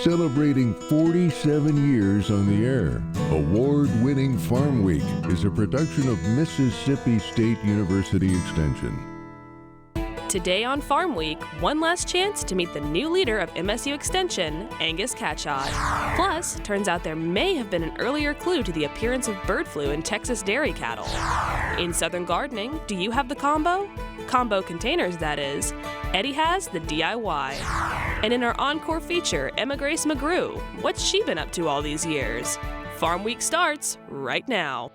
Celebrating 47 years on the air, award-winning Farmweek is a production of Mississippi State University Extension. Today on Farmweek, one last chance to meet the new leader of MSU Extension, ANGUS CATCHOT. Plus, turns out there may have been an earlier clue to the appearance of bird flu in Texas dairy cattle. In Southern Gardening, do you have the combo? Combo containers, that is. Eddie has the DIY. And in our encore feature, Grace McGrew, what's she been up to all these years? Farmweek starts right now.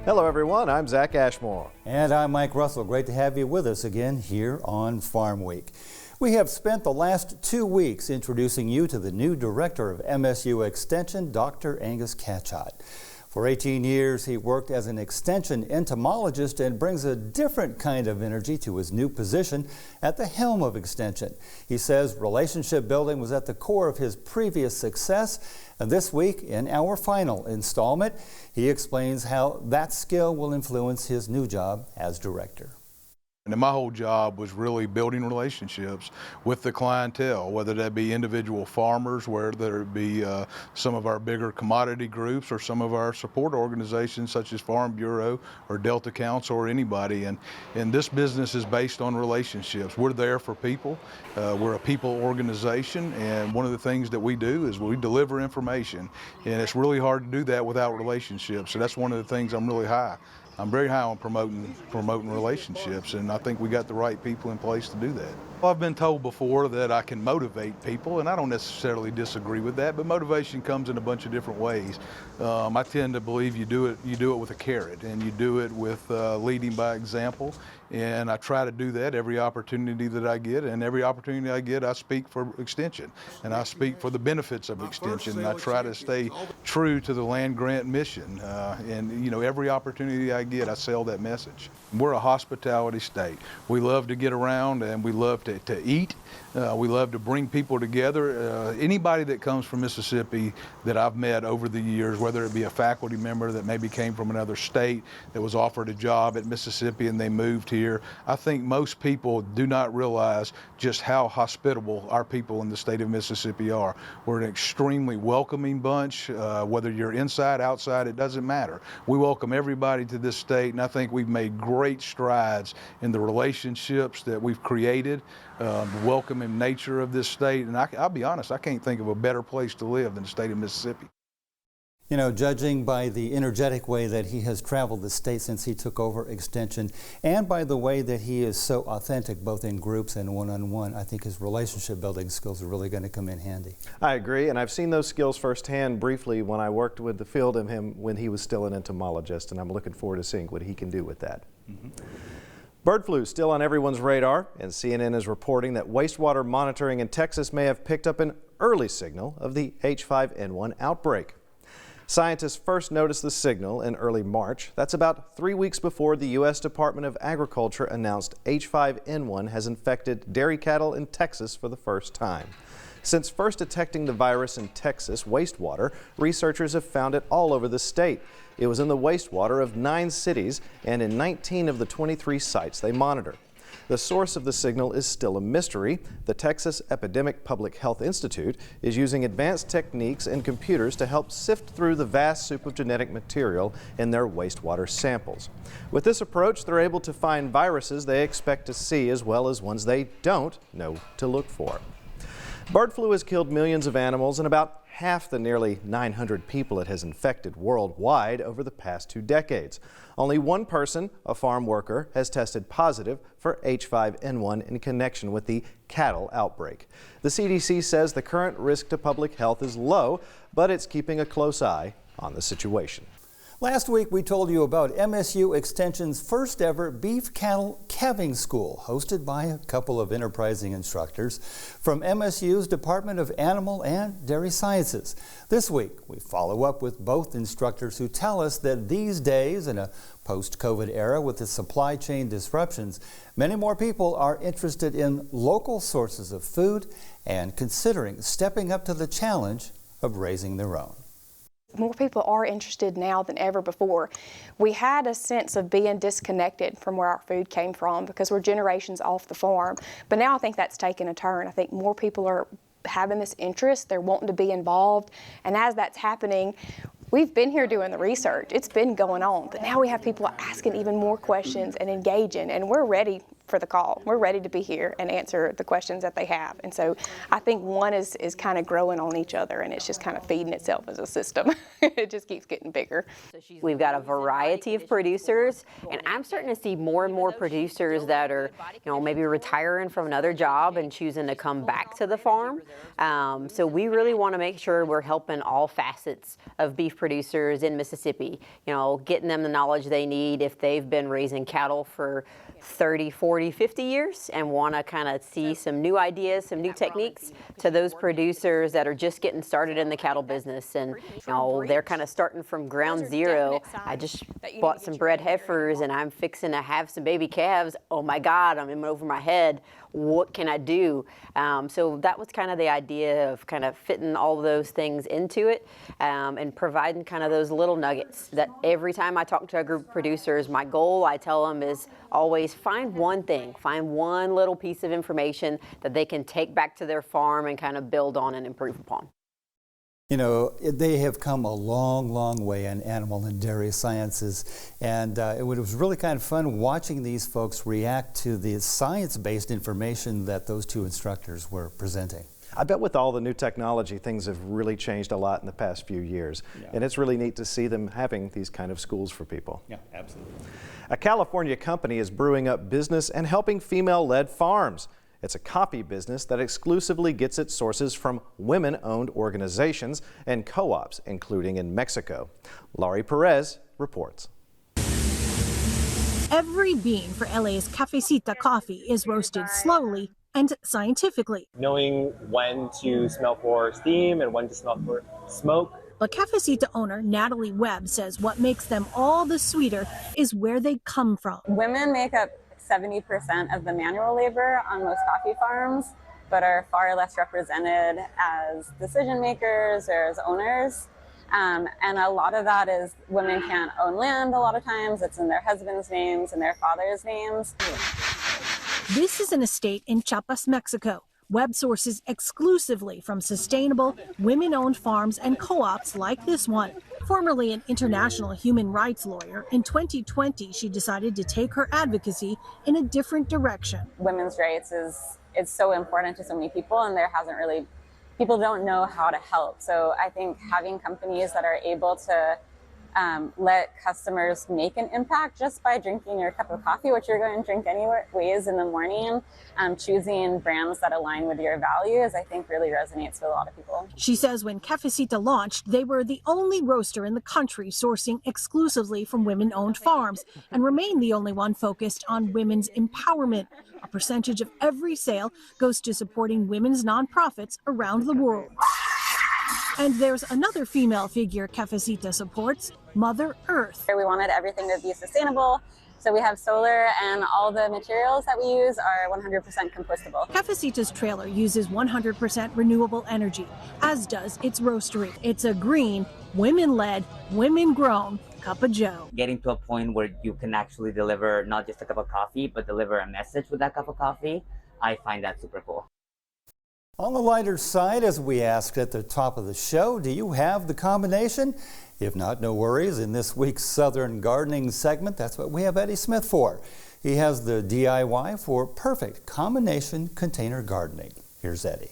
Hello everyone, I'm Zach Ashmore. And I'm Mike Russell. Great to have you with us again here on Farm Week. We have spent the last 2 weeks introducing you to the new director of MSU Extension, Dr. Angus CATCHOT. For 18 years, he worked as an extension entomologist and brings a different kind of energy to his new position at the helm of Extension. He says relationship building was at the core of his previous success. And this week, in our final installment, he explains how that skill will influence his new job as director. And my whole job was really building relationships with the clientele, whether that be individual farmers, whether it be some of our bigger commodity groups or some of our support organizations such as Farm Bureau or Delta Council or anybody. And this business is based on relationships. We're there for people. We're a people organization, and one of the things that we do is we deliver information. And it's really hard to do that without relationships. So that's one of the things I'm very high on promoting relationships, and I think we got the right people in place to do that. Well, I've been told before that I can motivate people, and I don't necessarily disagree with that, but motivation comes in a bunch of different ways. I tend to believe you do it with a carrot, and you do it with leading by example, and I try to do that every opportunity that I get, and every opportunity I get I speak for Extension, and I speak for the benefits of Extension, and I try to stay true to the land grant mission, and you know, every opportunity I get I sell that message. We're a hospitality state. We love to get around and we love to eat. We love to bring people together. Anybody that comes from Mississippi that I've met over the years, whether it be a faculty member that maybe came from another state that was offered a job at Mississippi and they moved here, I think most people do not realize just how hospitable our people in the state of Mississippi are. We're an extremely welcoming bunch. Whether you're inside, outside, it doesn't matter. We welcome everybody to this state, and I think we've made great strides in the relationships that we've created, the welcoming nature of this state, and I'll be honest, I can't think of a better place to live than the state of Mississippi. You know, judging by the energetic way that he has traveled the state since he took over Extension, and by the way that he is so authentic both in groups and one-on-one, I think his relationship building skills are really going to come in handy. I agree, and I've seen those skills firsthand briefly when I worked with the field of him when he was still an entomologist, and I'm looking forward to seeing what he can do with that. Bird flu is still on everyone's radar, and CNN is reporting that wastewater monitoring in Texas may have picked up an early signal of the H5N1 outbreak. Scientists first noticed the signal in early March. That's about 3 weeks before the U.S. Department of Agriculture announced H5N1 has infected dairy cattle in Texas for the first time. Since first detecting the virus in Texas wastewater, researchers have found it all over the state. It was in the wastewater of 9 cities and in 19 of the 23 sites they monitor. The source of the signal is still a mystery. The Texas Epidemic Public Health Institute is using advanced techniques and computers to help sift through the vast soup of genetic material in their wastewater samples. With this approach, they're able to find viruses they expect to see as well as ones they don't know to look for. Bird flu has killed millions of animals and about half the nearly 900 people it has infected worldwide over the past 2 decades. Only one person, a farm worker, has tested positive for H5N1 in connection with the cattle outbreak. The CDC says the current risk to public health is low, but it's keeping a close eye on the situation. Last week, we told you about MSU Extension's first ever beef cattle calving school, hosted by a couple of enterprising instructors from MSU's Department of Animal and Dairy Sciences. This week, we follow up with both instructors who tell us that these days, in a post-COVID era with the supply chain disruptions, many more people are interested in local sources of food and considering stepping up to the challenge of raising their own. More people are interested now than ever before. We had a sense of being disconnected from where our food came from because we're generations off the farm. But now I think that's taken a turn. I think more people are having this interest, they're wanting to be involved, and as that's happening, we've been here doing the research. It's been going on, but now we have people asking even more questions and engaging, and we're ready for the call. We're ready to be here and answer the questions that they have. And so I think one is kind of growing on each other, and it's just kind of feeding itself as a system. It just keeps getting bigger. We've got a variety of producers, and I'm starting to see more and more producers that are, maybe retiring from another job and choosing to come back to the farm. So we really want to make sure we're helping all facets of beef producers in Mississippi, getting them the knowledge they need if they've been raising cattle for 30, 40, 50 years and want to kind of see some new ideas, some new techniques, to those producers that are just getting started in the cattle business. And they're kind of starting from ground zero. I just bought some bred heifers and I'm fixing to have some baby calves. Oh my God, I'm in over my head. What can I do? So that was kind of the idea of kind of fitting all those things into it and providing kind of those little nuggets that every time I talk to a group of producers, my goal, I tell them, is always find one thing, find one little piece of information that they can take back to their farm and kind of build on and improve upon. They have come a long, long way in animal and dairy sciences, and it was really kind of fun watching these folks react to the science-based information that those two instructors were presenting. I bet with all the new technology, things have really changed a lot in the past few years. Yeah. And it's really neat to see them having these kind of schools for people. Yeah, absolutely. A California company is brewing up business and helping female-led farms. It's a coffee business that exclusively gets its sources from women-owned organizations and co-ops, including in Mexico. Laurie Perez reports. Every bean for LA's Cafecita coffee is roasted slowly and scientifically. Knowing when to smell for steam and when to smell for smoke. But Cafecita owner Natalie Webb says what makes them all the sweeter is where they come from. Women make up 70% of the manual labor on most coffee farms, but are far less represented as decision makers or as owners. And a lot of that is women can't own land a lot of times. It's in their husband's names and their father's names. This is an estate in Chiapas, Mexico. Webb sources exclusively from sustainable, women-owned farms and co-ops like this one. Formerly an international human rights lawyer, in 2020 she decided to take her advocacy in a different direction. Women's rights is so important to so many people, and people don't know how to help. So I think having companies that are able to let customers make an impact just by drinking your cup of coffee, which you're going to drink anyways in the morning, choosing brands that align with your values, I think really resonates with a lot of people. She says when Cafecita launched, they were the only roaster in the country sourcing exclusively from women-owned farms and remain the only one focused on women's empowerment. A percentage of every sale goes to supporting women's nonprofits around the world. And there's another female figure Cafecita supports, Mother Earth. We wanted everything to be sustainable, so we have solar, and all the materials that we use are 100% compostable. Cafecita's trailer uses 100% renewable energy, as does its roastery. It's a green, women-led, women-grown cup of joe. Getting to a point where you can actually deliver not just a cup of coffee, but deliver a message with that cup of coffee, I find that super cool. On the lighter side, as we asked at the top of the show, do you have the combination? If not, no worries. In this week's Southern Gardening segment, that's what we have Eddie Smith for. He has the DIY for perfect combination container gardening. Here's Eddie.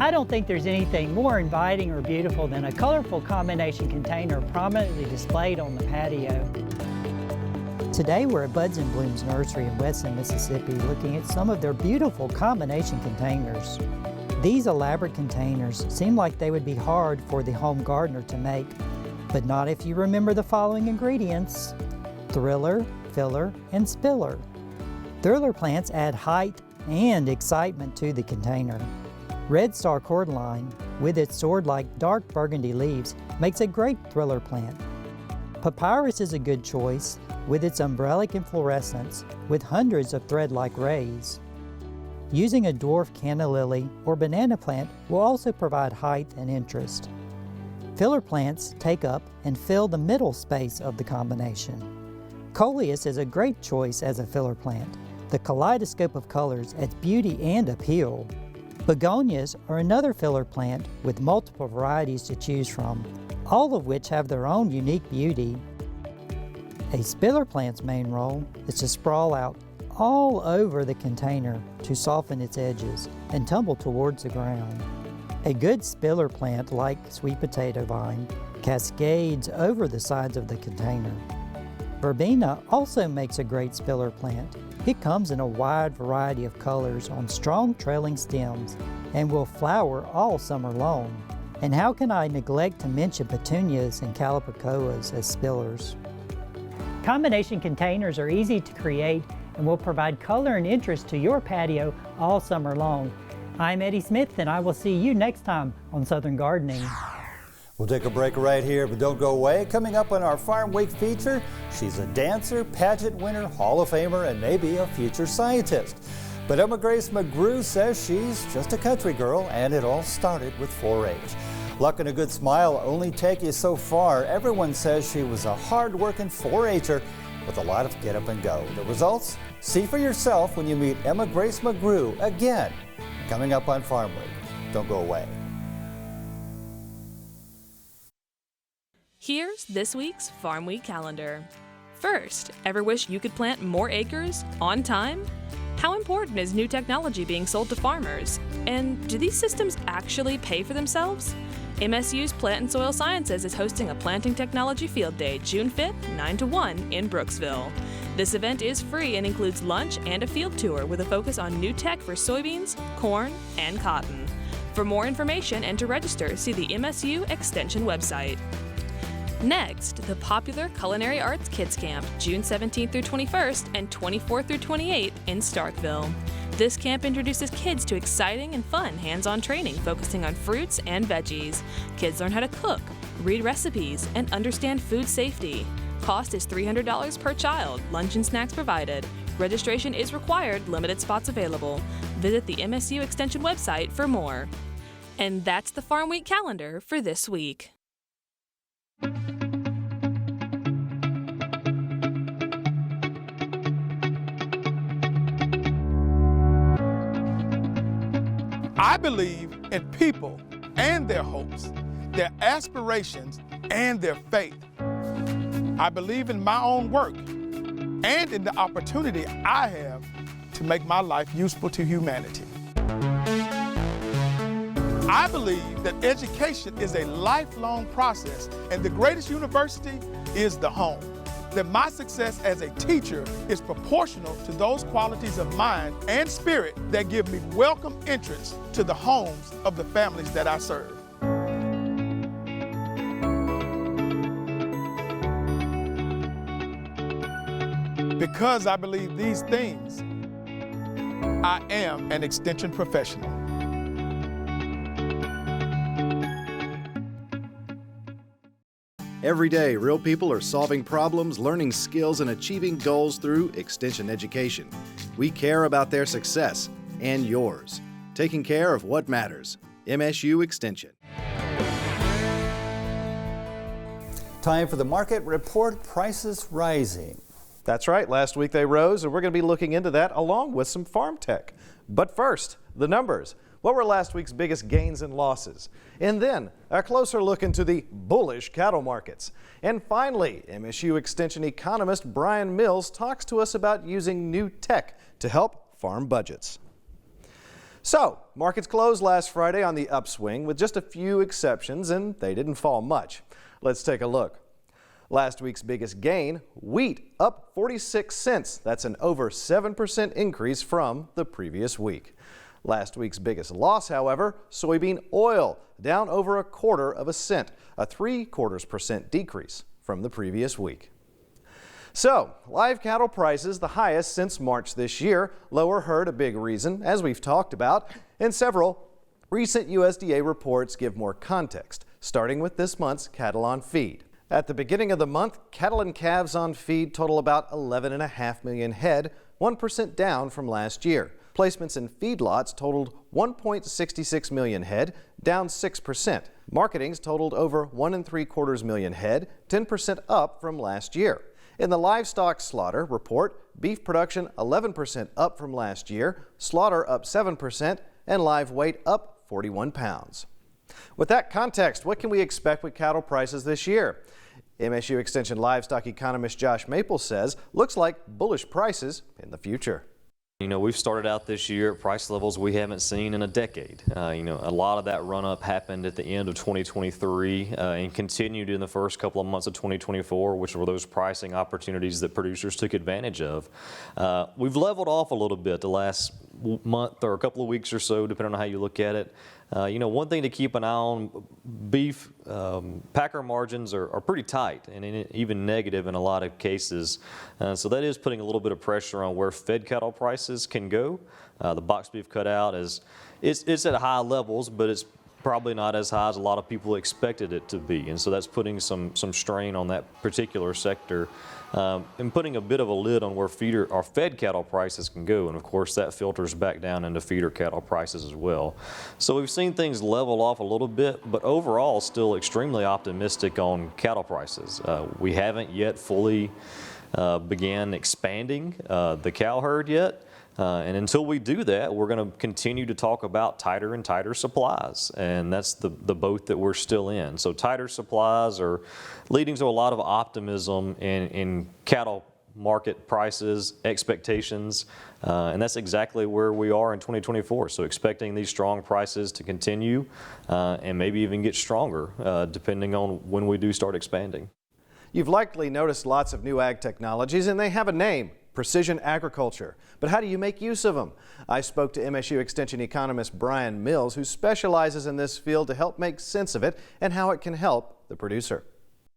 I don't think there's anything more inviting or beautiful than a colorful combination container prominently displayed on the patio. Today we're at Buds and Blooms Nursery in Weston, Mississippi, looking at some of their beautiful combination containers. These elaborate containers seem like they would be hard for the home gardener to make, but not if you remember the following ingredients: thriller, filler, and spiller. Thriller plants add height and excitement to the container. Red Star cordyline, with its sword-like dark burgundy leaves, makes a great thriller plant. Papyrus is a good choice, with its umbrellic inflorescence with hundreds of thread-like rays. Using a dwarf canna lily or banana plant will also provide height and interest. Filler plants take up and fill the middle space of the combination. Coleus is a great choice as a filler plant. The kaleidoscope of colors adds beauty and appeal. Begonias are another filler plant with multiple varieties to choose from, all of which have their own unique beauty. A spiller plant's main role is to sprawl out all over the container to soften its edges and tumble towards the ground. A good spiller plant, like sweet potato vine, cascades over the sides of the container. Verbena also makes a great spiller plant. It comes in a wide variety of colors on strong trailing stems and will flower all summer long. And how can I neglect to mention petunias and calibrachoas as spillers? Combination containers are easy to create and will provide color and interest to your patio all summer long. I'm Eddie Smith, and I will see you next time on Southern Gardening. We'll take a break right here, but don't go away. Coming up on our Farm Week feature, she's a dancer, pageant winner, Hall of Famer, and maybe a future scientist. But Grace McGrew says she's just a country girl, and it all started with 4-H. Luck and a good smile only take you so far. Everyone says she was a hard-working 4-H'er with a lot of get up and go. The results? See for yourself when you meet Grace McGrew again, coming up on Farm Week. Don't go away. Here's this week's Farm Week calendar. First, ever wish you could plant more acres on time? How important is new technology being sold to farmers? And do these systems actually pay for themselves? MSU's Plant and Soil Sciences is hosting a planting technology field day June 5th, 9 to 1 in Brooksville. This event is free and includes lunch and a field tour with a focus on new tech for soybeans, corn, and cotton. For more information and to register, see the MSU Extension website. Next, the popular Culinary Arts Kids Camp, June 17th through 21st and 24th through 28th in Starkville. This camp introduces kids to exciting and fun hands-on training focusing on fruits and veggies. Kids learn how to cook, read recipes, and understand food safety. Cost is $300 per child, lunch and snacks provided. Registration is required, limited spots available. Visit the MSU Extension website for more. And that's the Farm Week calendar for this week. I believe in people and their hopes, their aspirations and their faith. I believe in my own work and in the opportunity I have to make my life useful to humanity. I believe that education is a lifelong process, and the greatest university is the home. That my success as a teacher is proportional to those qualities of mind and spirit that give me welcome entrance to the homes of the families that I serve. Because I believe these things, I am an extension professional. Every day, real people are solving problems, learning skills, and achieving goals through extension education. We care about their success and yours. Taking care of what matters. MSU Extension. Time for the market report. Prices rising. That's right. Last week they rose, and we're going to be looking into that along with some farm tech. But first, the numbers. What were last week's biggest gains and losses? And then a closer look into the bullish cattle markets. And finally, MSU Extension economist Brian Mills talks to us about using new tech to help farm budgets. So, markets closed last Friday on the upswing with just a few exceptions, and they didn't fall much. Let's take a look. Last week's biggest gain, wheat, up 46 cents. That's an over 7% increase from the previous week. Last week's biggest loss, however, soybean oil, down over 1/4 cent, a 3/4% decrease from the previous week. So, live cattle prices the highest since March this year. Lower herd a big reason, as we've talked about, and several recent USDA reports give more context, starting with this month's cattle on feed. At the beginning of the month, cattle and calves on feed total about 11.5 million head, 1% down from last year. Placements in feedlots totaled 1.66 million head, down 6%. Marketings totaled over 1.75 million head, 10% up from last year. In the livestock slaughter report, beef production 11% up from last year, slaughter up 7%, and live weight up 41 pounds. With that context, what can we expect with cattle prices this year? MSU Extension livestock economist Josh Maple says, looks like bullish prices in the future. You know, we've started out this year at price levels we haven't seen in a decade. You know, a lot of that run up happened at the end of 2023 and continued in the first couple of months of 2024, which were those pricing opportunities that producers took advantage of. We've leveled off a little bit the last month or a couple of weeks or so, depending on how you look at it. You know, one thing to keep an eye on, beef packer margins are pretty tight and even negative in a lot of cases. So that is putting a little bit of pressure on where fed cattle prices can go. The box beef cutout it's at high levels, but it's probably not as high as a lot of people expected it to be. And so that's putting some strain on that particular sector and putting a bit of a lid on where fed cattle prices can go. And of course that filters back down into feeder cattle prices as well. So we've seen things level off a little bit, but overall still extremely optimistic on cattle prices. We haven't yet fully began expanding the cow herd yet. And until we do that, we're going to continue to talk about tighter and tighter supplies. And that's the boat that we're still in. So tighter supplies are leading to a lot of optimism in cattle market prices, expectations, and that's exactly where we are in 2024. So expecting these strong prices to continue and maybe even get stronger depending on when we do start expanding. You've likely noticed lots of new ag technologies, and they have a name. Precision agriculture. But how do you make use of them? I spoke to MSU Extension economist Brian Mills, who specializes in this field, to help make sense of it and how it can help the producer.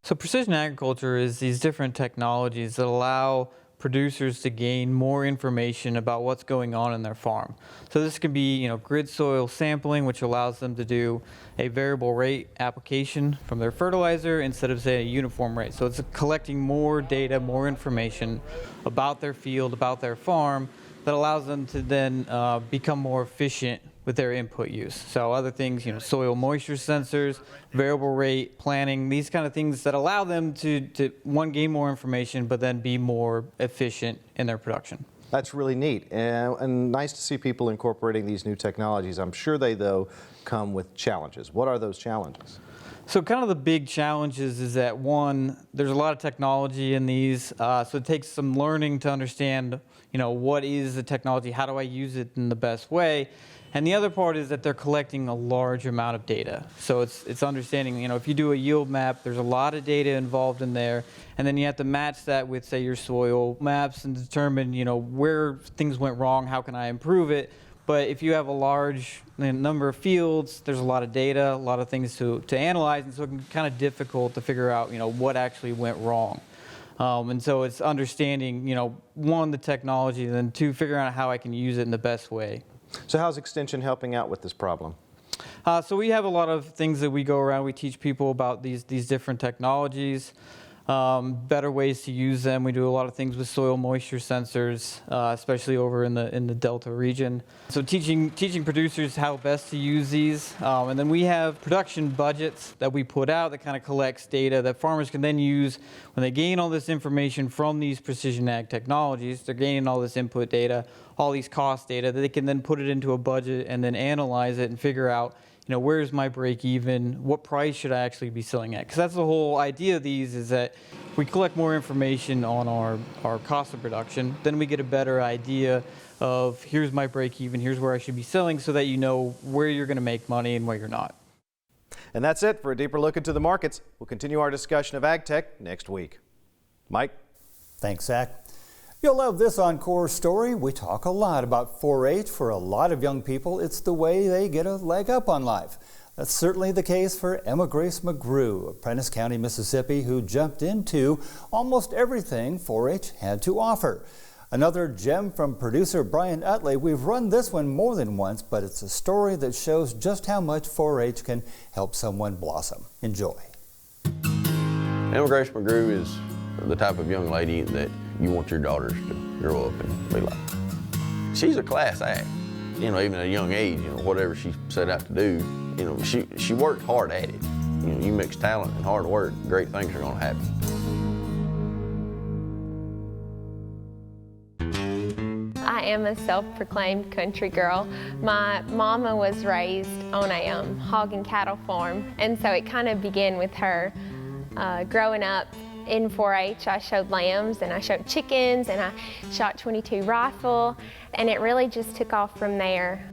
So precision agriculture is these different technologies that allow producers to gain more information about what's going on in their farm. So this can be, grid soil sampling, which allows them to do a variable rate application from their fertilizer instead of, say, a uniform rate. So it's collecting more data, more information about their field, about their farm, that allows them to then become more efficient with their input use. So other things, soil moisture sensors, variable rate planning, these kind of things that allow them to gain more information, but then be more efficient in their production. That's really neat and nice to see people incorporating these new technologies. I'm sure they, though, come with challenges. What are those challenges? So kind of the big challenges is that, one, there's a lot of technology in these, so it takes some learning to understand, what is the technology, how do I use it in the best way? And the other part is that they're collecting a large amount of data. So it's understanding, if you do a yield map, there's a lot of data involved in there. And then you have to match that with, say, your soil maps and determine, where things went wrong, how can I improve it? But if you have a large number of fields, there's a lot of data, a lot of things to analyze, and so it can be kind of difficult to figure out, what actually went wrong. And so it's understanding, one, the technology, and then two, figuring out how I can use it in the best way. So how's Extension helping out with this problem? So we have a lot of things that we go around. We teach people about these different technologies, better ways to use them. We do a lot of things with soil moisture sensors, especially over in the Delta region. So teaching producers how best to use these. And then we have production budgets that we put out that kind of collects data that farmers can then use when they gain all this information from these precision ag technologies. They're gaining all this input data, all these cost data, that they can then put it into a budget and then analyze it and figure out, where's my break even? What price should I actually be selling at? Because that's the whole idea of these, is that we collect more information on our cost of production, then we get a better idea of here's my break even, here's where I should be selling, so that you know where you're going to make money and where you're not. And that's it for a deeper look into the markets. We'll continue our discussion of ag tech next week. Mike? Thanks, Zach. You'll love this encore story. We talk a lot about 4-H. For a lot of young people, it's the way they get a leg up on life. That's certainly the case for Grace McGrew of Prentiss County, Mississippi, who jumped into almost everything 4-H had to offer. Another gem from producer Brian Utley. We've run this one more than once, but it's a story that shows just how much 4-H can help someone blossom. Enjoy. Grace McGrew is the type of young lady that you want your daughters to grow up and be like. She's a class act, even at a young age, whatever she set out to do, she worked hard at it. You mix talent and hard work, great things are gonna happen. I am a self-proclaimed country girl. My mama was raised on a hog and cattle farm, and so it kind of began with her. Growing up in 4-H, I showed lambs and I showed chickens and I shot .22 rifle, and it really just took off from there.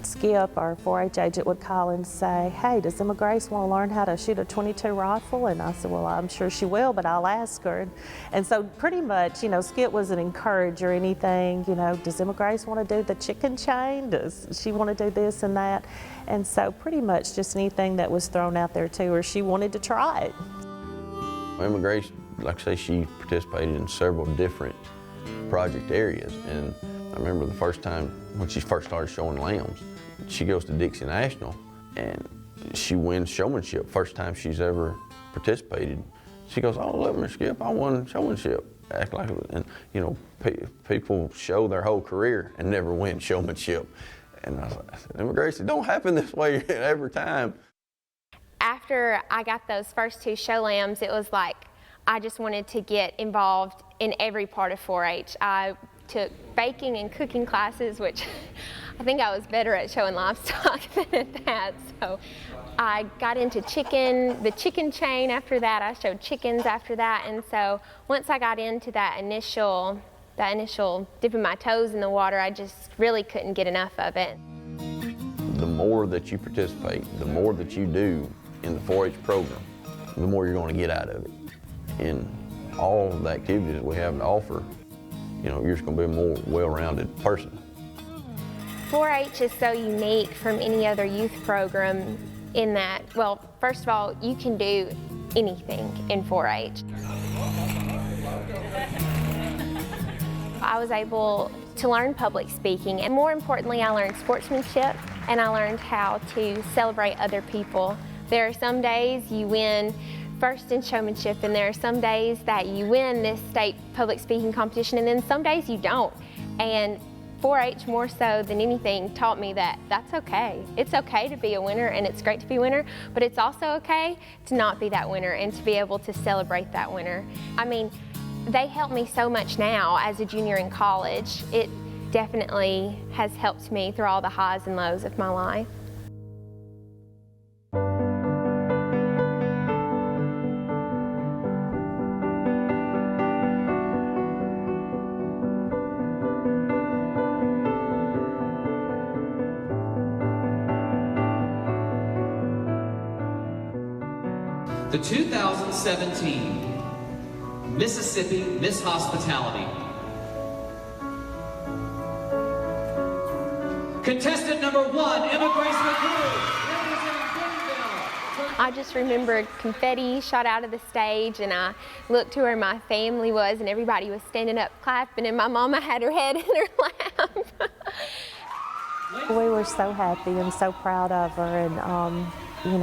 Skip, our 4-H agent, would call and say, "Hey, does Emma Grace want to learn how to shoot a .22 rifle?" And I said, "Well, I'm sure she will, but I'll ask her." And so pretty much, Skip was an encourager. Anything, does Emma Grace want to do the chicken chain? Does she want to do this and that? And so pretty much just anything that was thrown out there to her, she wanted to try it. Emma Grace, like I say, she participated in several different project areas. And I remember the first time when she first started showing lambs, she goes to Dixie National and she wins showmanship, first time she's ever participated. She goes, "Oh, look, Miss Skip, I won showmanship." Act like it, and people show their whole career and never win showmanship. And I said, "Emma Grace, it don't happen this way every time." After I got those first 2 show lambs, it was like I just wanted to get involved in every part of 4-H. I took baking and cooking classes, which I think I was better at showing livestock than at that. So I got into the chicken chain after that. I showed chickens after that. And so once I got into that initial dipping my toes in the water, I just really couldn't get enough of it. The more that you participate, the more that you do in the 4-H program, the more you're going to get out of it. In all the activities that we have to offer, you're just going to be a more well-rounded person. 4-H is so unique from any other youth program in that, well, first of all, you can do anything in 4-H. I was able to learn public speaking, and more importantly, I learned sportsmanship, and I learned how to celebrate other people. There are some days you win first in showmanship, and there are some days that you win this state public speaking competition, and then some days you don't. And 4-H, more so than anything, taught me that that's okay. It's okay to be a winner, and it's great to be a winner, but it's also okay to not be that winner and to be able to celebrate that winner. I mean, they help me so much now as a junior in college. It definitely has helped me through all the highs and lows of my life. The 2017 Mississippi Miss Hospitality. Contestant number 1, Emma Grace McGrew. I just remember confetti shot out of the stage, and I looked to where my family was, and everybody was standing up clapping, and my mama had her head in her lap. We were so happy and so proud of her, and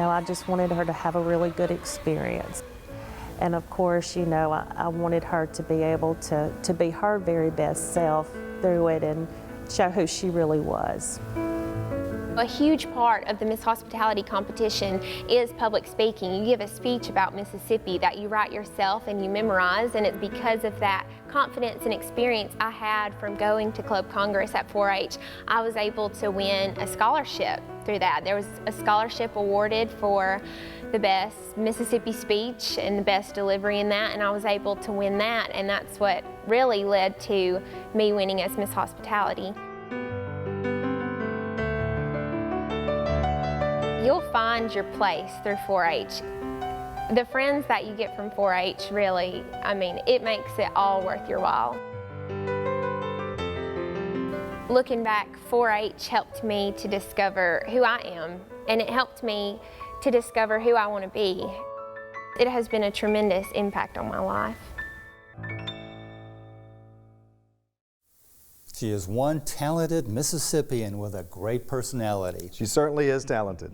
I just wanted her to have a really good experience. And of course, I wanted her to be able to be her very best self through it and show who she really was. A huge part of the Miss Hospitality competition is public speaking. You give a speech about Mississippi that you write yourself and you memorize, and it's because of that confidence and experience I had from going to Club Congress at 4-H, I was able to win a scholarship through that. There was a scholarship awarded for the best Mississippi speech and the best delivery in that, and I was able to win that, and that's what really led to me winning as Miss Hospitality. You'll find your place through 4-H. The friends that you get from 4-H really, I mean, it makes it all worth your while. Looking back, 4-H helped me to discover who I am, and it helped me to discover who I want to be. It has been a tremendous impact on my life. She is one talented Mississippian with a great personality. She certainly is talented.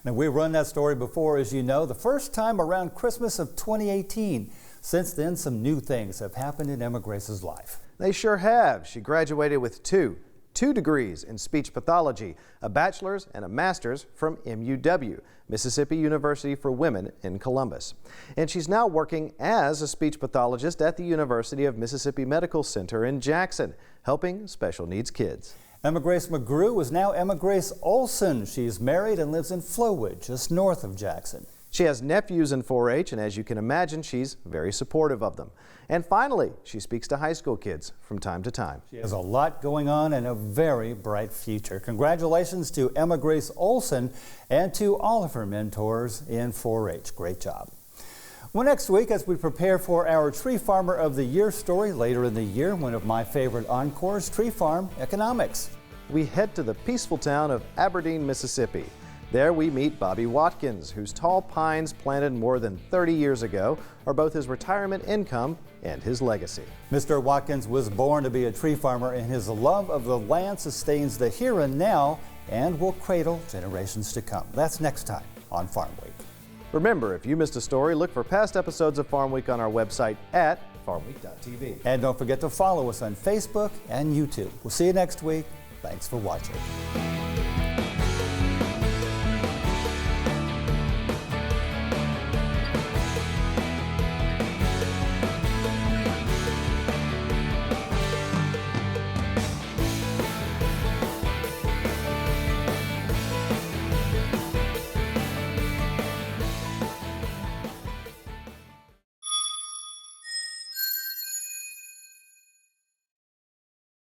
Now, we run that story before, as you know, the first time around Christmas of 2018. Since then, some new things have happened in Emma Grace's life. They sure have. She graduated with two degrees in speech pathology, a bachelor's and a master's from MUW, Mississippi University for Women in Columbus. And she's now working as a speech pathologist at the University of Mississippi Medical Center in Jackson, helping special needs kids. Emma Grace McGrew is now Emma Grace Olson. She's married and lives in Flowood, just north of Jackson. She has nephews in 4-H, and as you can imagine, she's very supportive of them. And finally, she speaks to high school kids from time to time. She has a lot going on and a very bright future. Congratulations to Emma Grace Olson and to all of her mentors in 4-H. Great job. Well, next week, as we prepare for our Tree Farmer of the Year story later in the year, one of my favorite encores, Tree Farm Economics. We head to the peaceful town of Aberdeen, Mississippi. There we meet Bobby Watkins, whose tall pines planted more than 30 years ago are both his retirement income and his legacy. Mr. Watkins was born to be a tree farmer, and his love of the land sustains the here and now and will cradle generations to come. That's next time on Farm Week. Remember, if you missed a story, look for past episodes of Farm Week on our website at farmweek.tv. And don't forget to follow us on Facebook and YouTube. We'll see you next week. Thanks for watching.